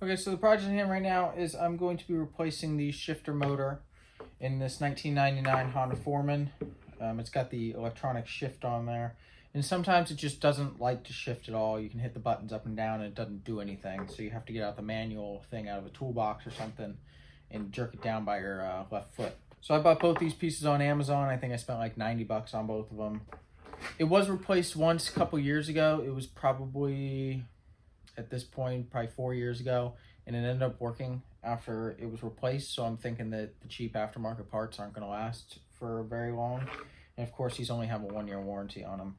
Okay, so the project at hand right now is I'm going to be replacing the shifter motor in this 1999 Honda Foreman. It's got the electronic shift on there, and sometimes it just doesn't like to shift at all. You can hit the buttons up and down and it doesn't do anything, so you have to get out the manual thing out of a toolbox or something and jerk it down by your left foot. So I bought both these pieces on Amazon. I think I spent like 90 bucks on both of them. It was replaced once a couple years ago. It was probably, at this point, probably 4 years ago, and it ended up working after it was replaced. So I'm thinking that the cheap aftermarket parts aren't going to last for very long. And of course, these only have a 1-year warranty on them.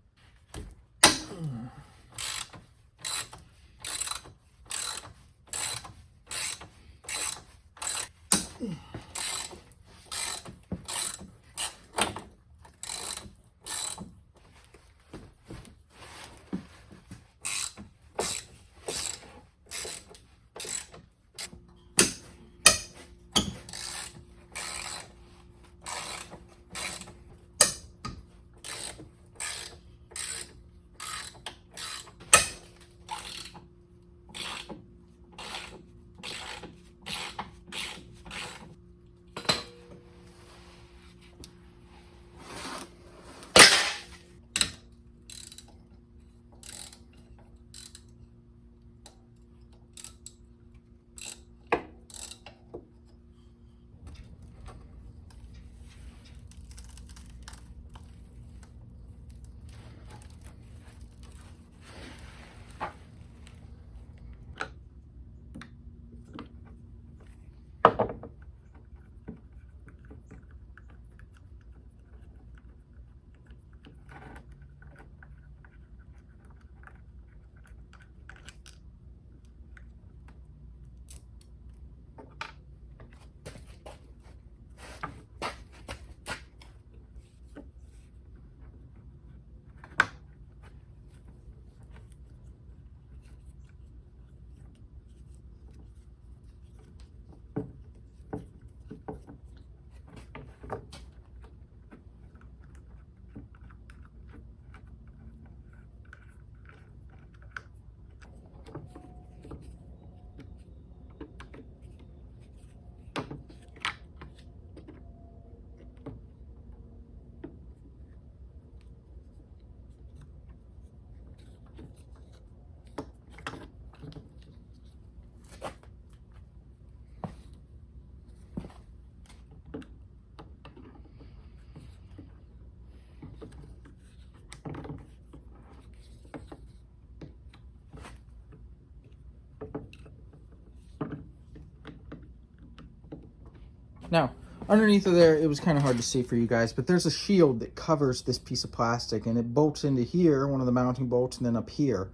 Now, underneath of there, it was kind of hard to see for you guys, but there's a shield that covers this piece of plastic, and it bolts into here, one of the mounting bolts, and then up here.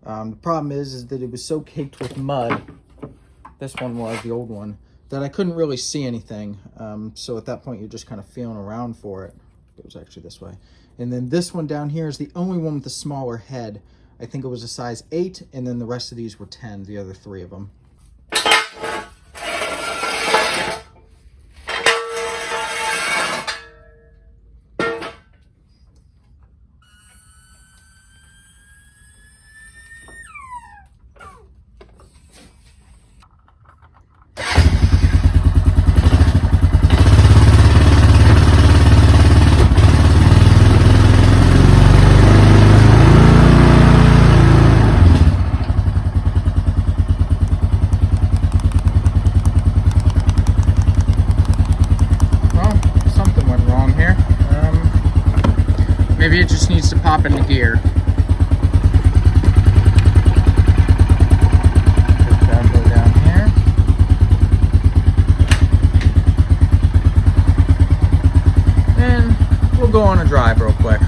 The problem is that it was so caked with mud, this one was, the old one, that I couldn't really see anything. So at that point, you're just kind of feeling around for it. It was actually this way. And then this one down here is the only one with the smaller head. I think it was a size 8, and then the rest of these were 10, the other 3 of them. Maybe it just needs to pop into gear. Go down here. And we'll go on a drive real quick.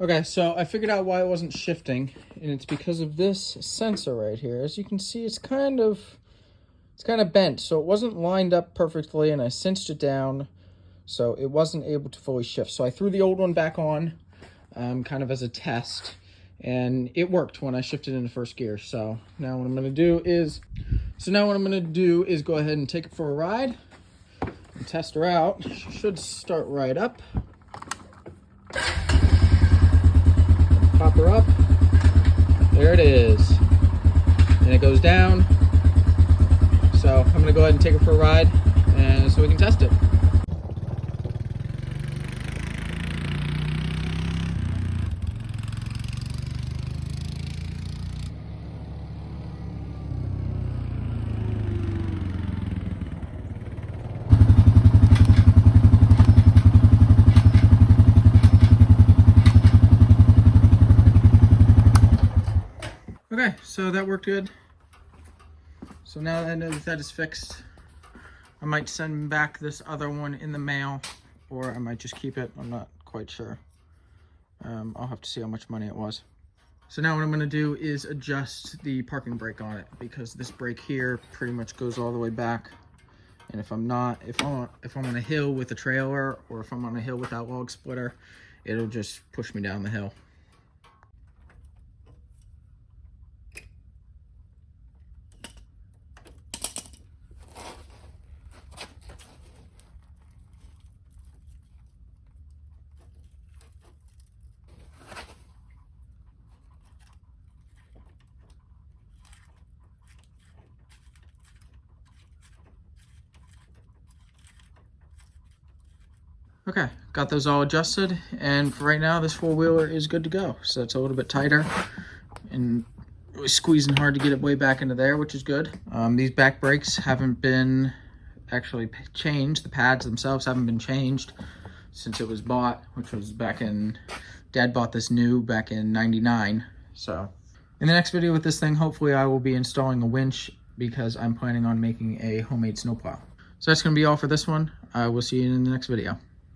Okay, so I figured out why it wasn't shifting, and it's because of this sensor right here. As you can see, it's kind of bent, so it wasn't lined up perfectly, and I cinched it down. So it wasn't able to fully shift. So I threw the old one back on, kind of as a test, and it worked when I shifted into first gear. So now what I'm gonna do is, go ahead and take it for a ride and test her out. She should start right up. Pop her up. There it is. And it goes down. gonna go ahead and take it for a ride so we can test it. Okay, so that worked good. So now that I know that is fixed, I might send back this other one in the mail, or I might just keep it. I'm not quite sure. I'll have to see how much money it was. So now what I'm gonna do is adjust the parking brake on it, because this brake here pretty much goes all the way back. And if I'm on a hill with a trailer, or if I'm on a hill with that log splitter, it'll just push me down the hill. Okay, got those all adjusted, and for right now, this four-wheeler is good to go. So it's a little bit tighter, and it was squeezing hard to get it way back into there, which is good. These back brakes haven't been actually changed. The pads themselves haven't been changed since it was bought, which was back in, Dad bought this new back in '99. So in the next video with this thing, hopefully I will be installing a winch, because I'm planning on making a homemade snowplow. So that's gonna be all for this one. I will see you in the next video.